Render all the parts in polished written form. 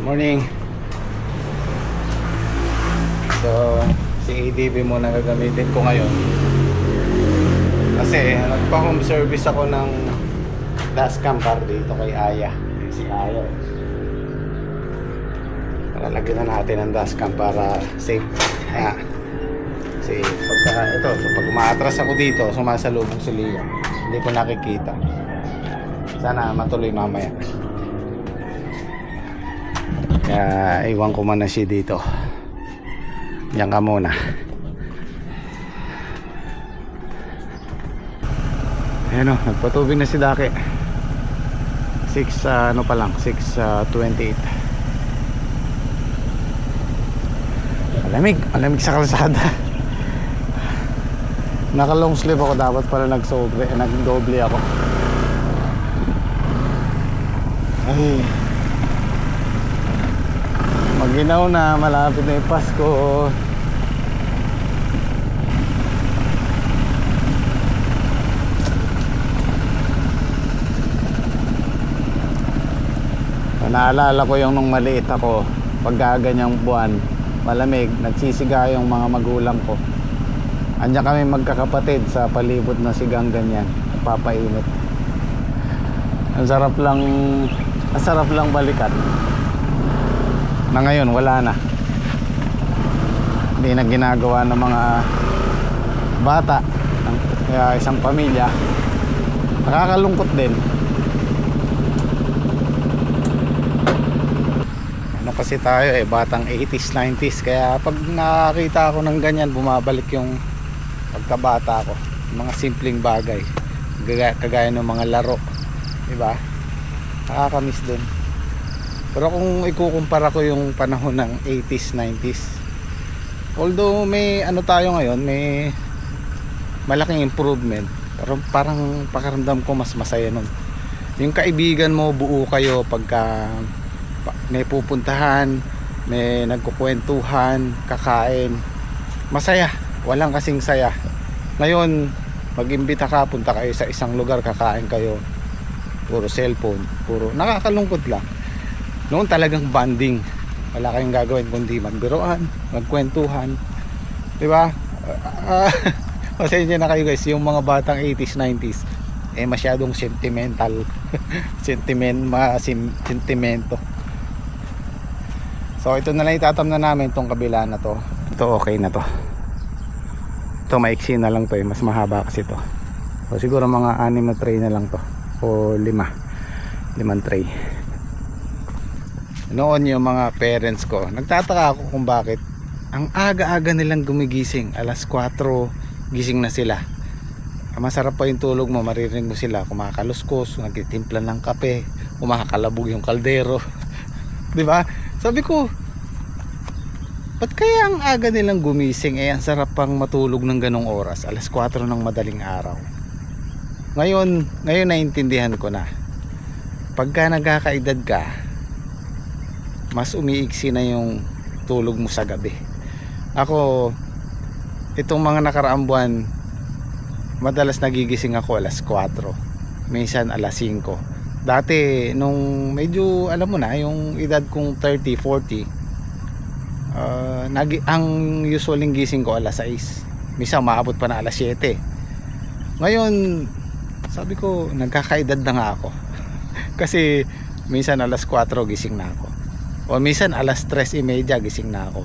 Morning. So, si ADB muna gagamitin ko ngayon. Kasi nagpa-home service ako ng dashcam para dito kay Aya. Si Aya. Lalagyan na natin ang dashcam para safe. Kasi pag umaatras ako dito, sumasalubong si Leo. Hindi ko nakikita. Sana matuloy mamaya. Kaya iwan ko muna siya dito. Diyan ka muna. Ayan o, nagpatubig na si Dake. 6 ano pa lang, 6:28. Malamig sa kalsada. Naka long sleeve ako, dapat pala nagdoble ako. Ay, maginaw na, malapit na yung Pasko. Naalala ko yung nung maliit ako, pag gaganyang buwan, malamig, nagsisiga yung mga magulang ko. Andiyan kami magkakapatid sa palibot na sigang ganyan, papainit. Ang sarap lang balikan. Na ngayon wala na, hindi na ginagawa ng mga bata, kaya isang pamilya. Nakakalungkot din. Ano kasi tayo batang 80s 90s, kaya pag nakakita ako ng ganyan, bumabalik yung pagkabata ko. Mga simpleng bagay kagaya ng mga laro, diba? Nakakamiss din. Pero kung ikukumpara ko yung panahon ng 80s, 90s, although may ano tayo ngayon, may malaking improvement, pero parang pakiramdam ko mas masaya nun. Yung kaibigan mo, buo kayo pagka may pupuntahan, may nagkukwentuhan, kakain, masaya, walang kasing saya. Ngayon, mag-imbita ka, punta kayo sa isang lugar, kakain kayo, puro cellphone, puro nakakalungkot lang. Noon talagang bonding, wala kayong gagawin kundi magbiroan, magkwentuhan, di ba? Pasensya na kayo guys, yung mga batang 80s 90s masyadong sentimental. Sentimento. So ito na lang itatamnan namin, tong kabila na to. Ito okay na to. Ito maiksi na lang to, mas mahaba kasi to. So siguro mga 6 na tray na lang to, o 5 tray. Noon yung mga parents ko, nagtataka ako kung bakit ang aga-aga nilang gumigising. Alas 4 gising na sila. Masarap pa yung tulog mo, maririnig mo sila kumakaluskos, nagtitimpla ng kape, kumakakalabog yung kaldero. Di ba? Sabi ko, ba't kaya ang aga nilang gumising? Ang sarap pang matulog ng ganong oras, alas 4 ng madaling araw. Ngayon naiintindihan ko na. Pagka nagkakaedad ka, mas umiiksi na yung tulog mo sa gabi. Ako, itong mga nakaraang buwan, madalas nagigising ako alas 4, minsan alas 5. Dati nung medyo alam mo na yung edad kong 30, 40, ang usual gising ko alas 6, minsan maabot pa na alas 7. Ngayon sabi ko nagkakaedad na nga ako. Kasi minsan alas 4 gising na ako, o minsan alas 3:30 gising na ako.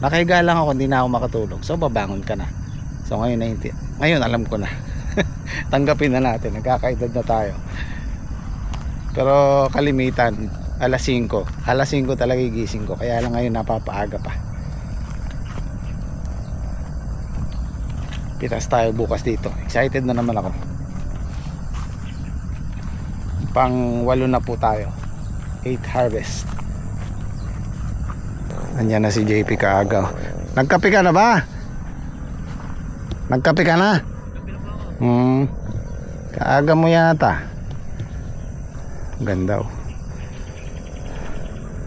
Nakahiga lang ako, hindi na ako makatulog, so babangon ka na. So ngayon alam ko na. Tanggapin na natin, nagkakaedad na tayo. Pero kalimitan alas 5 talaga gising ko, kaya lang ngayon napapaaga pa. Pitas tayo bukas dito, excited na naman ako. Pang 8 na po tayo, 8 harvest. Andyan na si JP kaagaw. Nagkape ka na ba? Nagkape ka na? Kaaga mo yata. Ganda.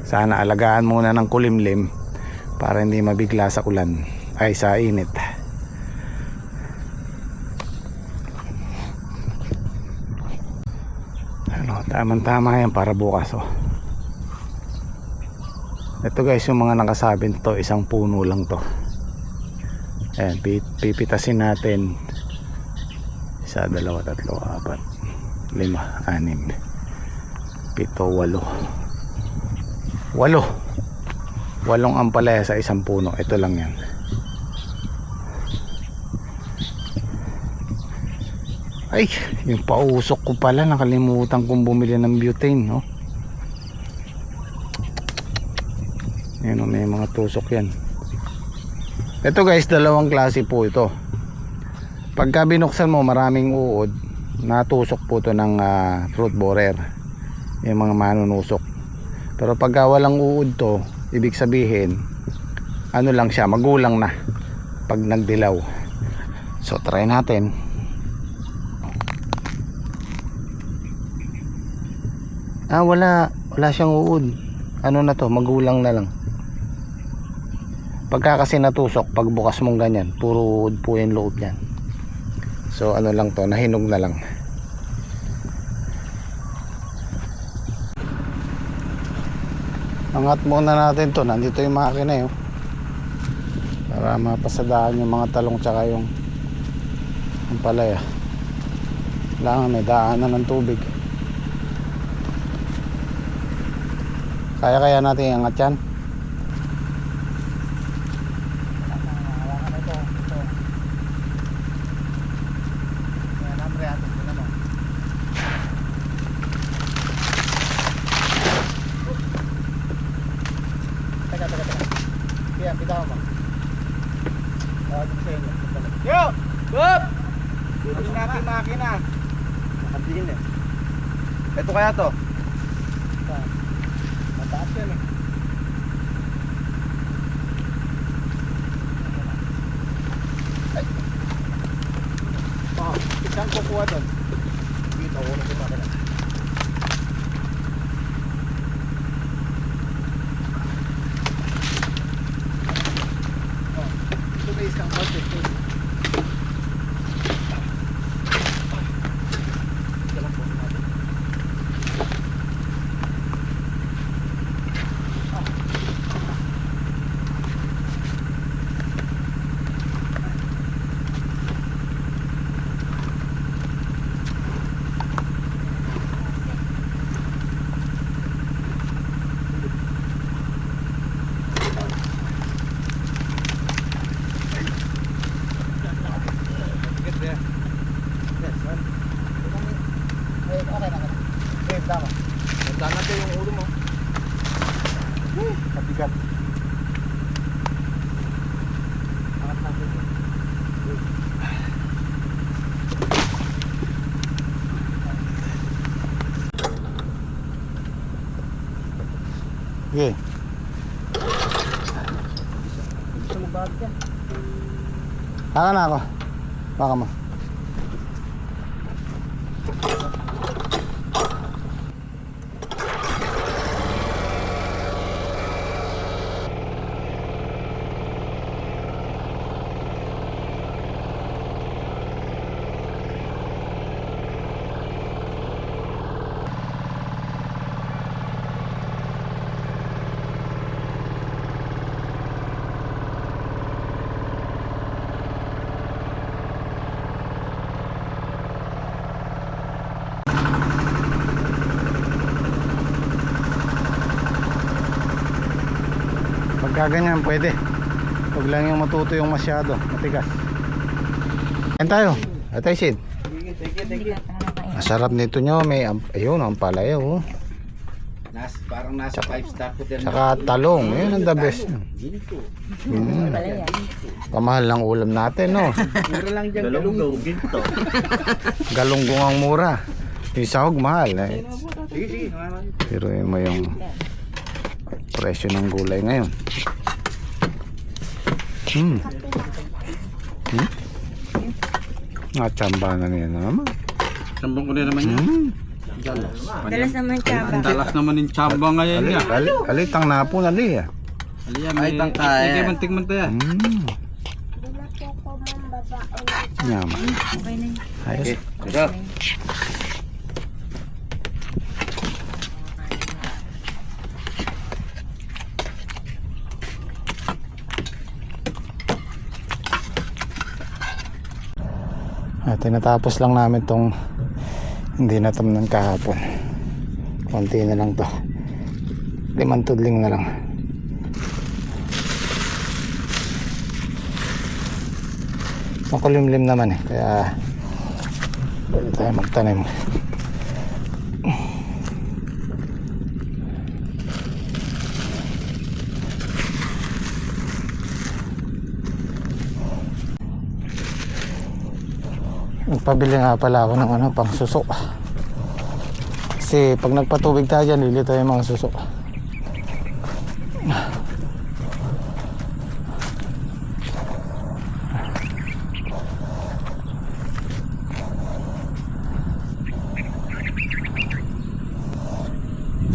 Sana alagaan muna ng kulimlim para hindi mabigla sa ulan, ay sa init. Tamang tama yan para bukas. Ito guys, yung mga nakasabit to, isang puno lang to. Ayan, pipitasin natin. 1, 2, 3, 4, 5, 6, 7, 8, 8 ampalaya sa isang puno. Ito lang yan. Ay, yung pausok ko pala, nakalimutan kong bumili ng butane, no? Yan, may mga tusok yan. Ito guys, dalawang klase po ito. Pagka binuksan mo, maraming uod, natusok po ito ng fruit borer, yung mga manunusok. Pero pagka walang uod to, ibig sabihin ano lang siya, magulang na pag nagdilaw. So try natin. Wala siyang uod. Ano na to, magulang na lang. Pagka kasi natusok, pag bukas mong ganyan, puro uod po yung loob yan. So ano lang to, nahinog na lang. Angat muna natin to. Nandito yung makina yun, para mapasadaan yung mga talong tsaka yung palaya. Kailangan may daanan ng tubig. Kaya natin iangat yan. Yo! Bob! Hindi natin makina. Nakatingin eh. Ito kaya to? Mataas yan eh. Ay. Isang kukuha doon. Dito, ulo ko makina. Tumays kang konti. Tanda natin yung ulo mo. Mabigat. Angat natin. Okay. Gusto mo ba yan? Haka na ako. Baka mo. Pagka ganyan pwede. Huwag lang yung matuto yung masyado matigas. Yan tayo. Atay Sid. Sige. Masarap nito nyo. May ayun ang palaya oh. Parang nasa 5-star hotel. Tsaka talong. Yun ang the best. Ginto. Pamahal lang ulam natin no. Mura lang dyan galunggong. Ginto. Galunggong ang mura. Yung sahog mahal eh. Sige. Pero yun mo yung presyo ng gulay ngayon. Tsamba na niya naman. Sambong ko na naman yan. Dalas naman tsaba. Dalas naman yung tsamba ngayon niya. Alitang napon ali ah. Ay, tangkay. Ay, mantik-man tayo. Yaman. Okay na yun. Ayos. Sige. Tinatapos lang namin tong hindi natamnan kahapon. Konti na lang to. 5 tudling na lang. Makulimlim naman eh, kaya pwede tayo magtanim. Nagpabili nga pala ako ng pang suso. Kasi pag nagpatubig tayo dyan, lilito yung mga suso.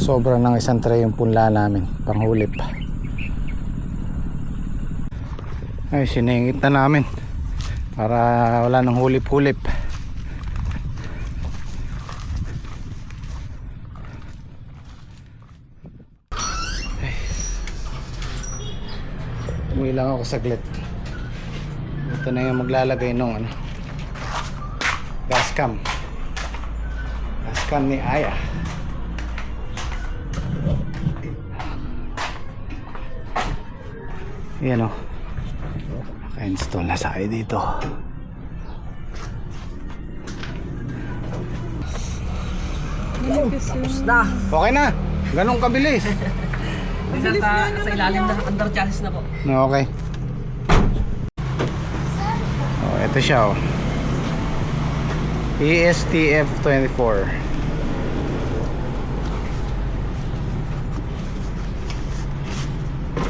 Sobra ng isang tray yung punla namin, panghulip. Ay, siningit na namin para wala nang hulip-hulip. Umuwi lang ako saglit. Ito na yung maglalagay nung gas cam ni Aya. Yan o, naka-install na sa akin dito. Tapos na. Okay na, ganun kabilis. Sa ilalim na, under chassis na po. Okay. Oh, ito siya ESTF 24.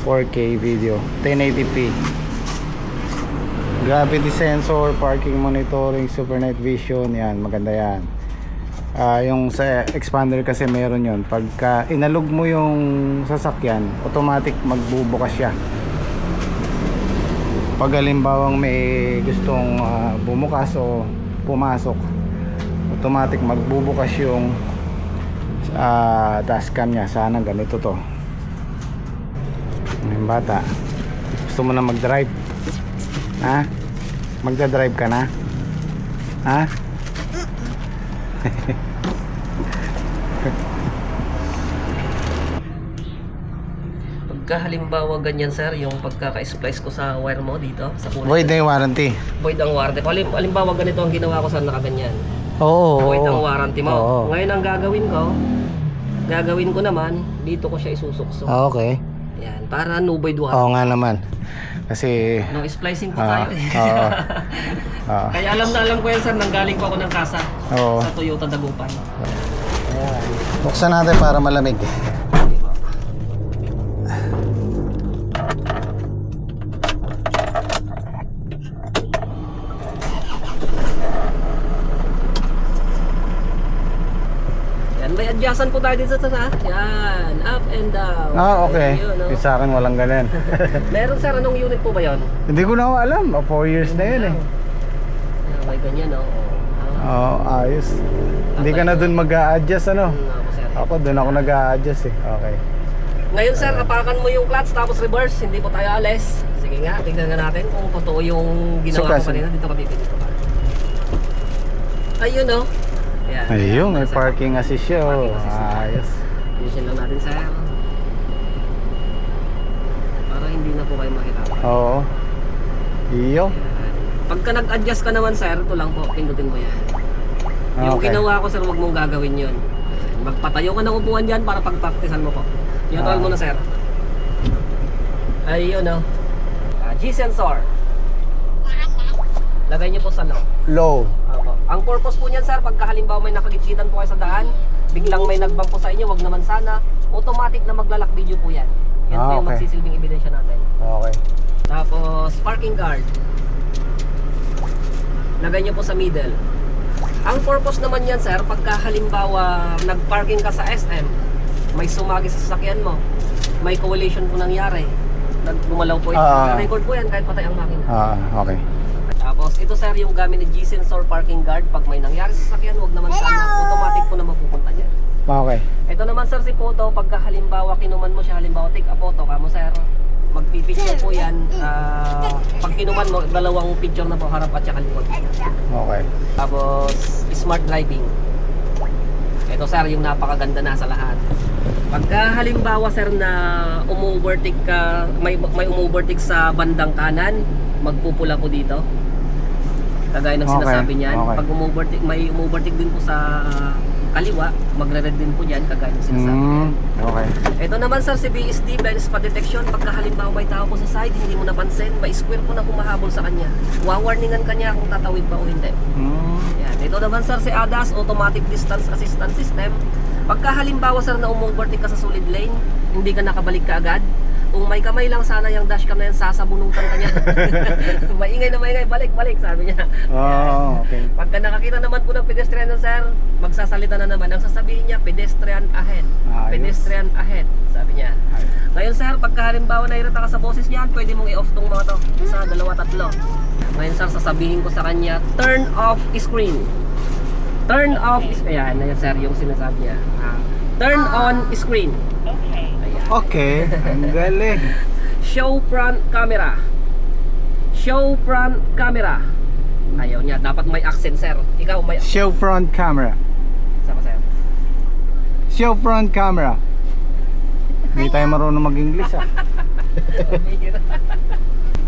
,4K video, 1080p, gravity sensor, parking monitoring, super night vision. Yan, maganda yan. Yung sa expander kasi meron yon. Pagka inalog mo yung sasakyan, automatic magbubukas siya. Pag halimbawang may gustong bumukas o pumasok, automatic magbubukas yung dashcam niya. Sana ganito to. Yung bata, gusto mo na mag-drive? Ha? Magda-drive ka na? Ha? Pagka halimbawa ganyan sir, yung pagkaka-splice ko sa wire mo dito sa kulay. Void na yung warranty. Void ang warranty. Halimbawa ganito ang ginawa ko sa nakaganyan. Oo. Void ang warranty mo. Oo. Ngayon ang gagawin ko naman, dito ko siya isusukso. Okay. Yan, para no void warranty. Oo nga naman. Kasi No splicing po tayo eh. Oo. Kaya alam na alam ko yan sir, nanggaling po ako ng kasa Oo. sa Toyota Dagupan. Ayan. Buksan natin para malamig. Yan, may adjustan po tayo dito sa yan, up and down. Okay. Ayun, no? Sa akin walang ganun. Meron sir, anong unit po ba yun? Hindi ko na alam. 4 years na yun eh. Yan, may ganyan no. Oo, ayos. Hindi ka na dun mag-a-adjust ano? Ako sir. Ako dun ako nag-a-adjust eh. Okay. Ngayon sir, apakan mo yung clutch tapos reverse, hindi po tayo alis. Sige nga, tignan nga natin kung totoo yung ginawa ko kanina. Dito kami dito pa. Ayun no. Yan. Ayun, may parking assist siya. Ayos. Ayusin lang natin sir. Para hindi na po kayo mahirapan. Oo. Iyo. Pagka nag-adjust ka naman sir, ito lang po, pindutin mo yan. Yung Okay. ginawa ko sir, huwag mong gagawin yun. Magpatayo ka ng upuan dyan para pagpraktisan mo po. Neutral mo na sir. Ayun no. G-sensor. Lagay niyo po sa low. Low. Opo. Ang purpose po niyan sir, pagka halimbawa may nakagitgitan po kayo sa daan, biglang may nagbang po sa inyo, wag naman sana, automatic na maglalak video po yan. Yan po yung Okay. magsisilbing ebidensya natin. Okay. Tapos parking guard. Lagay niyo po sa middle. Ang purpose naman yan sir, pagka halimbawa nagparking ka sa SM, may sumagi sa sasakyan mo, may collision po nangyari, nagumalaw po ito, record po yan kahit patay ang makina. Okay. Tapos ito sir yung gamit ni G-sensor parking guard, pag may nangyari sa sasakyan, huwag naman sana, automatic po na mapupunta dyan. Okay. Ito naman sir si photo, pagka halimbawa kinuman mo siya, halimbawa take a photo ka mo sir, magpipicture po yan. Pag kinuman mo, dalawang picture na po, harap at saka likod. Okay. Tapos, smart driving. Ito sir, yung napakaganda na sa lahat. Pagka halimbawa sir na umu-overtake ka, may umu-overtake sa bandang kanan, magpupula po dito. Kagaya ng sinasabi niyan. Okay. Pag umu-overtake, may umu-overtake din po sa kaliwa, magre-red din po diyan kagaya ng sinasabi niyan. Okay. Ito naman sir, si BSD, blind spot detection. Pagka halimbawa may tao po sa side, hindi mo napansin, may square po na humahabol sa kanya. Wawarningan kanya kung tatawid ba o hindi. Yan. Ito naman sir, si ADAS, Automatic Distance Assistance System. Pagka halimbawa sir na umu-overtake ka sa solid lane, hindi ka nakabalik ka agad. Kung may kamay lang sana yung dashcam na yan, sasabunutan ka niya. Maingay na maingay, balik, sabi niya. Oh, okay. Pagka nakakita naman po ng pedestrian na sir, magsasalita na naman. Ang sasabihin niya, pedestrian ahead. Ayos. Pedestrian ahead, sabi niya. Ngayon sir, pagka halimbawa nairita ka sa boses niyan, pwede mong i-off tong mga to. Isa, dalawa, tatlo. Ngayon sir, sasabihin ko sa kanya, turn off screen. Turn off, ayan, ayan sir, yung sinasabi niya. Turn on screen. Okay, ang galing. Show front camera. Show front camera. Ayaw niya, dapat may accent sir. Ikaw may Show front camera. sama sir. Show front camera. Hindi tayo marunong mag-English ah.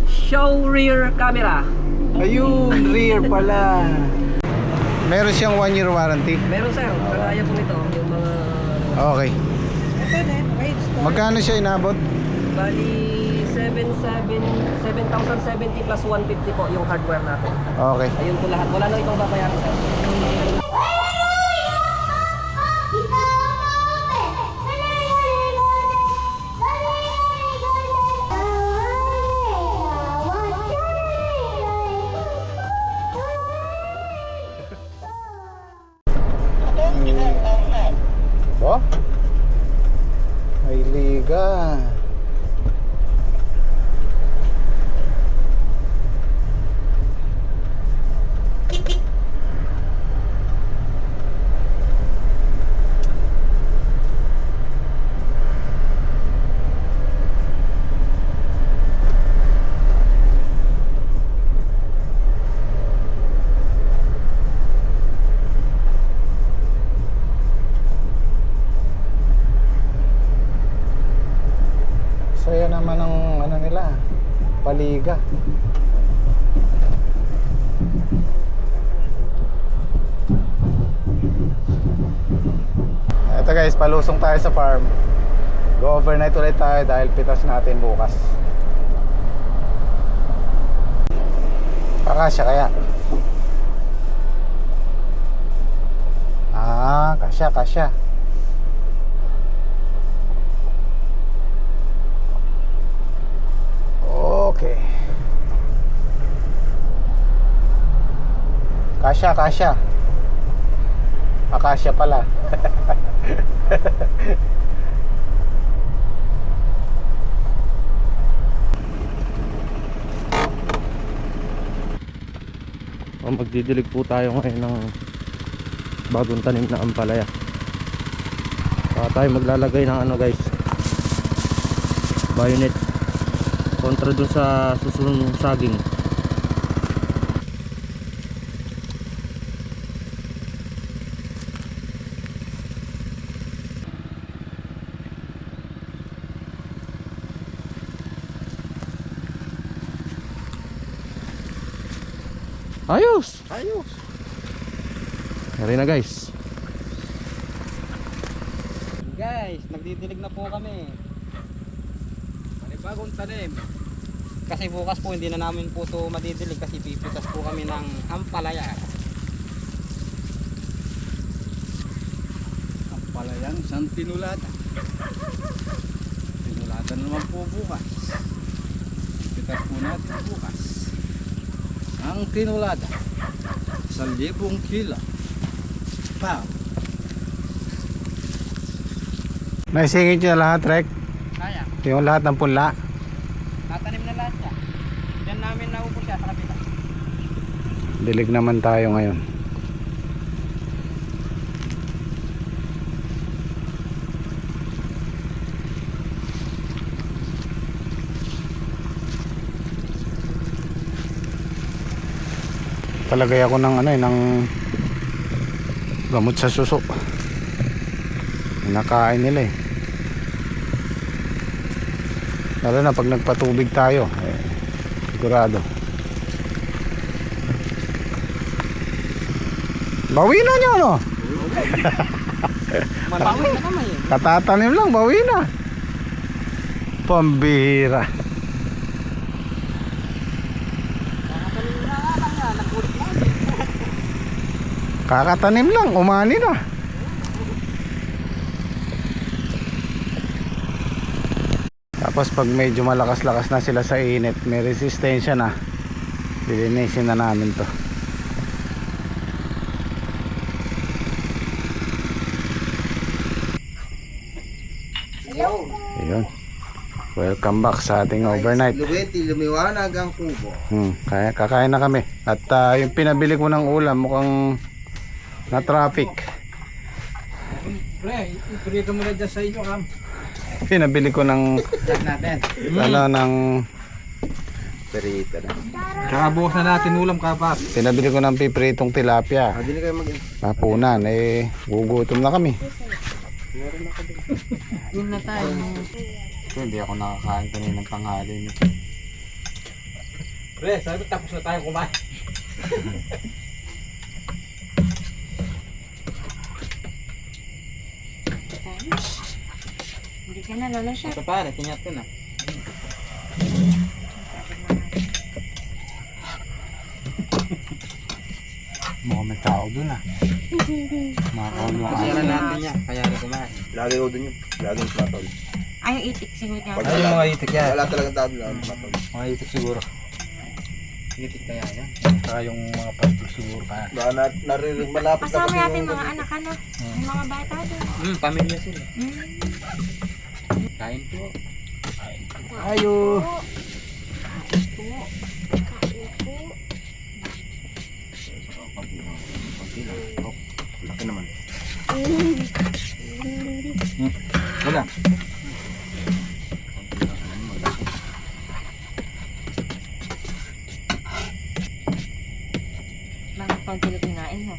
Show rear camera. Ayun, rear pala. Meron siyang 1 year warranty. Meron sir, kagaya po nito, yung mga Okay. Magkano siya inabot? bali 7,070 plus 150 po yung hardware natin. Okay. Ayun po lahat. Wala na itong babayaran sir. Oh? Ay liga. Saya naman ng ano nila, paliga. Eto guys, palusong tayo sa farm. Go overnight ulit tayo dahil pitas natin bukas. Kakasya kaya? Kasya. Okay. Kasya. Akasya pala. Magdidilig po tayo ngayon ng bagong tanim na ampalaya. Saka tayo maglalagay ng ano guys, bayonet kontra dun sa susunod saging. Ayos! Yari na guys. Guys, nagdidilig na po kami. Bagong tanim. Kasi bukas po hindi na namin po ito madidilig kasi pipitas po kami ng ampalaya. Ampalayang isang tinulada. Tinulada naman po bukas. Pitas po natin bukas ang tinulada 1,000 kilo. Pow! Naisingit niyo lahat, Rek? Kaya, Yung lahat ng punla. natanim na lahat siya. Diyan namin naupo siya sa kapila. Dilig naman tayo ngayon. Talagay ako ng ng gamot sa suso. Nakain nila eh. Lalo na pag nagpatubig tayo, sigurado. Bawi na nyo, no? Mabawi na naman yun. Katatanim lang, bawi na. Pambihira. Kakatanim lang, umani na. Tapos pag medyo malakas-lakas na sila sa init, may resistensya na, lilinisin na namin to. Ayun. Welcome back sa ating overnight. Luweti, lumiwanag ang kubo. Kakain na kami. At yung pinabili ko ng ulam mukhang na traffic. Pre, iprito mo na dyan sa inyo, Kam. Pinabili ko ng natin. ng Perito na. Kakabukas na natin ulam, Kapas. pinabili ko ng pipritong tilapia. Hindi kayo Hapunan, gugutom na kami. Yun na tayo. Hindi ako nakakain kaninang tanghali. Pre, sabi tapos na tayo kumain. Hindi ka na, Lola siya. Ito pare, kinyat ko na. Mukhang may tao dun Makakaon yung Kaya natin niya, kaya rin kumain. Lagi ko dun yun. Lagi yung patol. Ay, yung itik siguro niya. Ay, yung mga itik yan. Wala talagang tao lang patol. mga itik siguro. Itik kaya yan. Saka yung mga plastic siguro pa. Baka naririnig malapit na Kasama natin mga anak, ano? Yung mga bata doon. Pamilya sila. Kain po. Ayo. Laki naman. Wala. Mga konti na kinain, ha?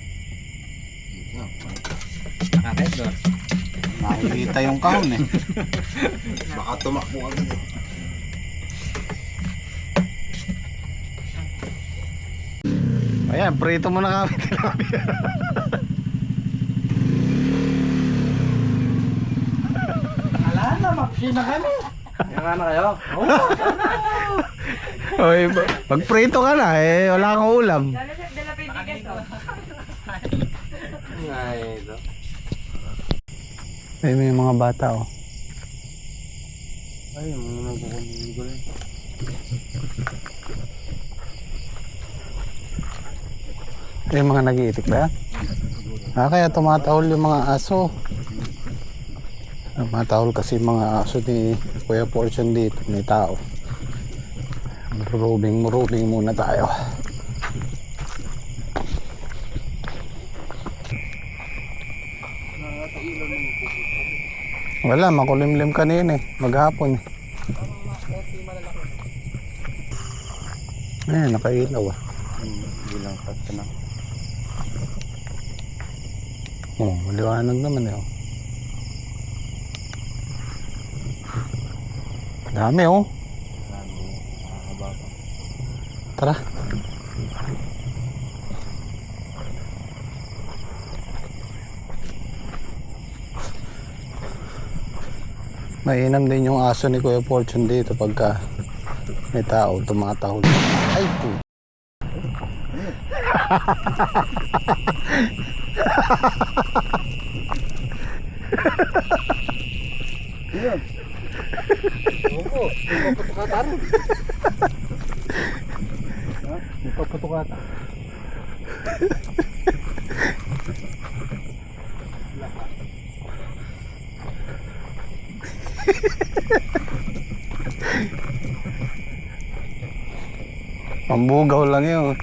Nakakait doon. Nakikita yung kahon Baka tumakbo agad. Ayan, prito mo na kami tilapia. Ala na, mapsi na kami. Kaya na kayo? Oy, magprito ka na wala kang ulam. Lola siya, dala pa yung bigas, oh. Ay, ito. Ay, may mga bata Ay, yung mga nagkukuligo rin. Yung mga nag-iitik ba yan? Kaya tumatahol yung mga aso. Tumatahol kasi yung mga aso ni Kuya Fortune dito. May tao. Murubing muna tayo. Wala, makulimlim kanina maghapon. Nakailaw Bilang kata na. Maliwanag naman Dami Tara. Mainam din yung aso ni Kuya Fortune dito pagka may tao tumatahol. Ay po. Ipaputukata. Pambugaw lang yun.